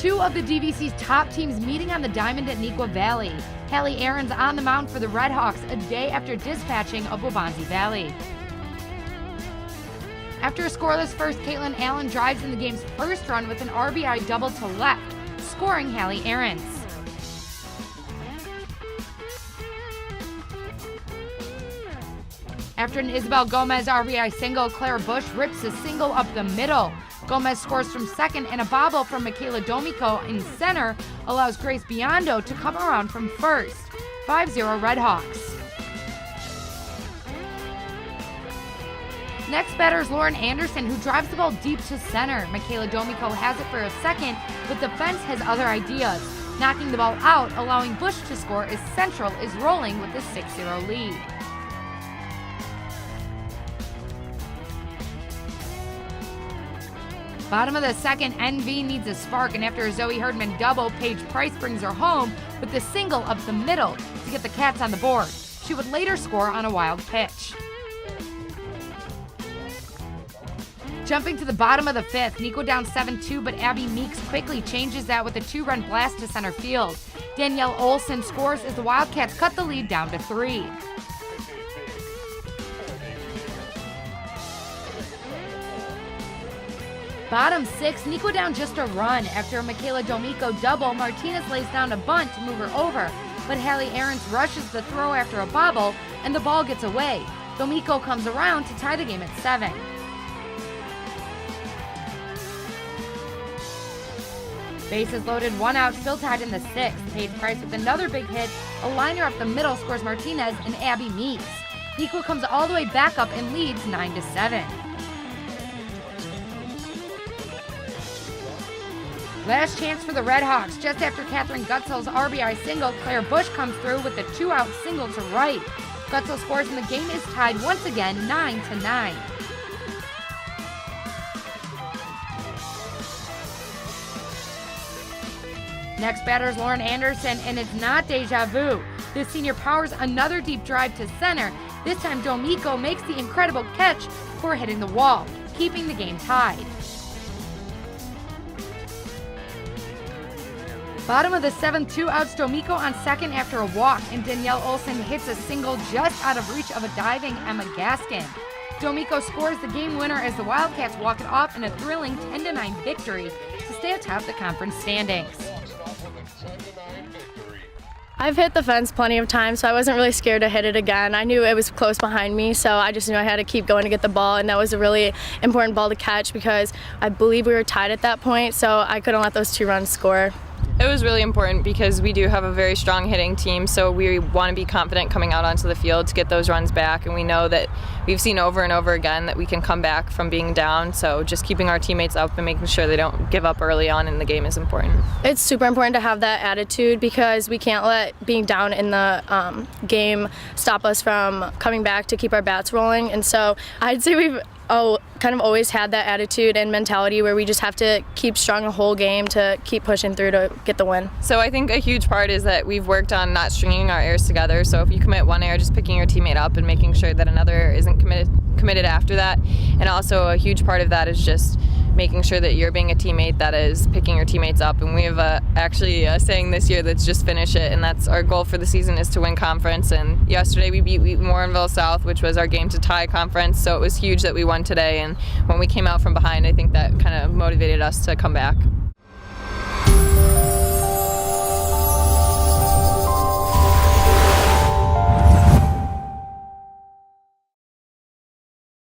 Two of the DVC's top teams meeting on the diamond at Neuqua Valley. Halle Arends on the mound for the Redhawks a day after dispatching of Waubonsie Valley. After a scoreless first, Caitlin Allen drives in the game's first run with an RBI double to left, scoring Halle Arends. After an Isabel Gomez RBI single, Claire Bush rips a single up the middle. Gomez scores from second, and a bobble from Michaela Domico in center allows Grace Biondo to come around from first. 5-0 Redhawks. Next batter is Lauren Anderson, who drives the ball deep to center. Michaela Domico has it for a second, but the fence has other ideas. Knocking the ball out, allowing Bush to score as Central is rolling with a 6-0 lead. Bottom of the second, NV needs a spark, and after a Zoe Herdman double, Paige Price brings her home with the single up the middle to get the Cats on the board. She would later score on a wild pitch. Jumping to the bottom of the fifth, Neuqua down 7-2, but Abby Meeks quickly changes that with a 2-run blast to center field. Danielle Olson scores as the Wildcats cut the lead down to 3. Bottom six, Neuqua down just a run. After a Michaela Domico double, Martinez lays down a bunt to move her over, but Halle Arends rushes the throw after a bobble, and the ball gets away. Domico comes around to tie the game at 7. Bases loaded, 1 out, still tied in the 6th. Paige Price with another big hit. A liner up the middle scores Martinez and Abby Meeks. Neuqua comes all the way back up and leads 9-7. Last chance for the Redhawks. Just after Catherine Gutzel's RBI single, Claire Bush comes through with a 2-out single to right. Gutzel scores and the game is tied once again, 9-9. Next batter is Lauren Anderson, and it's not deja vu. The senior powers another deep drive to center. This time, Domico makes the incredible catch before hitting the wall, keeping the game tied. Bottom of the 7th, 2 outs, Domico on second after a walk, and Danielle Olson hits a single just out of reach of a diving Emma Gaskin. Domico scores the game winner as the Wildcats walk it off in a thrilling 10-9 victory to stay atop the conference standings. I've hit the fence plenty of times, so I wasn't really scared to hit it again. I knew it was close behind me, so I just knew I had to keep going to get the ball, and that was a really important ball to catch because I believe we were tied at that point, so I couldn't let those 2 runs score. It was really important because we do have a very strong hitting team, so we want to be confident coming out onto the field to get those runs back, and we know that we've seen over and over again that we can come back from being down, so just keeping our teammates up and making sure they don't give up early on in the game is important. It's super important to have that attitude because we can't let being down in the game stop us from coming back to keep our bats rolling, and so I'd say we've kind of always had that attitude and mentality where we just have to keep strong a whole game to keep pushing through to get the win. So I think a huge part is that we've worked on not stringing our errors together. So if you commit one error, just picking your teammate up and making sure that another isn't committed after that. And also a huge part of that is just making sure that you're being a teammate that is picking your teammates up. And we have actually a saying this year that's just finish it, and that's our goal for the season is to win conference. And yesterday we beat Wheaton Warrenville South, which was our game to tie conference, so it was huge that we won today. And when we came out from behind, I think that kind of motivated us to come back.